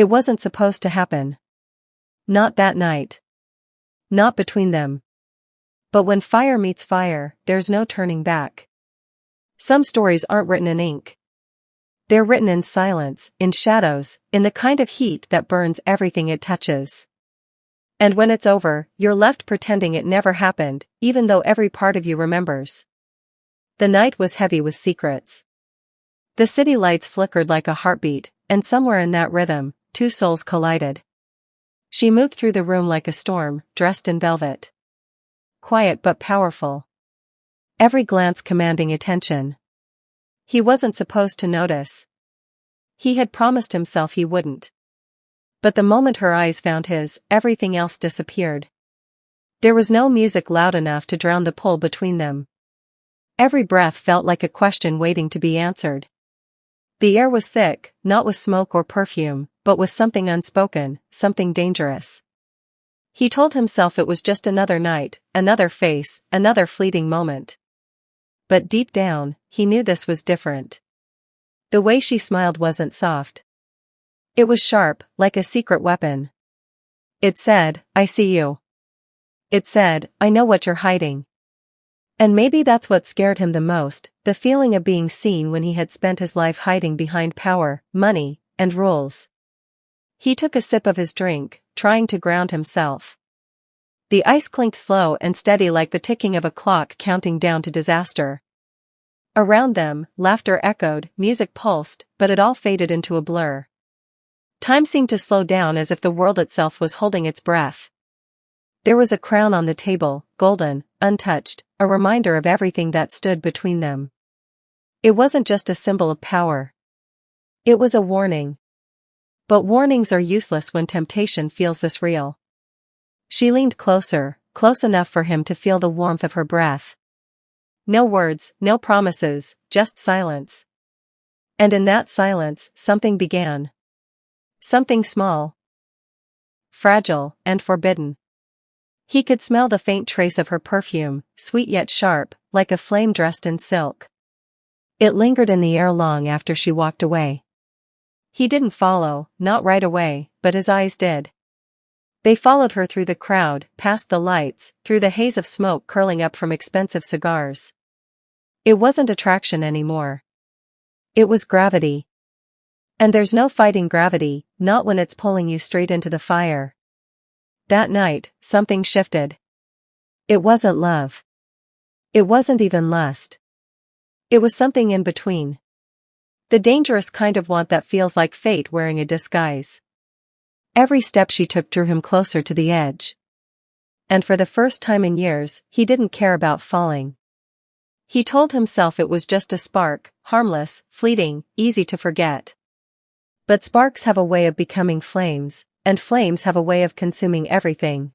It wasn't supposed to happen. Not that night. Not between them. But when fire meets fire, there's no turning back. Some stories aren't written in ink. They're written in silence, in shadows, in the kind of heat that burns everything it touches. And when it's over, you're left pretending it never happened, even though every part of you remembers. The night was heavy with secrets. The city lights flickered like a heartbeat, and somewhere in that rhythm, two souls collided. She moved through the room like a storm, dressed in velvet. Quiet but powerful. Every glance commanding attention. He wasn't supposed to notice. He had promised himself he wouldn't. But the moment her eyes found his, everything else disappeared. There was no music loud enough to drown the pull between them. Every breath felt like a question waiting to be answered. The air was thick, not with smoke or perfume, but with something unspoken, something dangerous. He told himself it was just another night, another face, another fleeting moment. But deep down, he knew this was different. The way she smiled wasn't soft. It was sharp, like a secret weapon. It said, "I see you." It said, "I know what you're hiding." And maybe that's what scared him the most, the feeling of being seen when he had spent his life hiding behind power, money, and rules. He took a sip of his drink, trying to ground himself. The ice clinked slow and steady like the ticking of a clock counting down to disaster. Around them, laughter echoed, music pulsed, but it all faded into a blur. Time seemed to slow down as if the world itself was holding its breath. There was a crown on the table, golden, untouched, a reminder of everything that stood between them. It wasn't just a symbol of power. It was a warning. But warnings are useless when temptation feels this real. She leaned closer, close enough for him to feel the warmth of her breath. No words, no promises, just silence. And in that silence, something began. Something small, fragile, and forbidden. He could smell the faint trace of her perfume, sweet yet sharp, like a flame dressed in silk. It lingered in the air long after she walked away. He didn't follow, not right away, but his eyes did. They followed her through the crowd, past the lights, through the haze of smoke curling up from expensive cigars. It wasn't attraction anymore. It was gravity. And there's no fighting gravity, not when it's pulling you straight into the fire. That night, something shifted. It wasn't love. It wasn't even lust. It was something in between. The dangerous kind of want that feels like fate wearing a disguise. Every step she took drew him closer to the edge. And for the first time in years, he didn't care about falling. He told himself it was just a spark, harmless, fleeting, easy to forget. But sparks have a way of becoming flames, and flames have a way of consuming everything.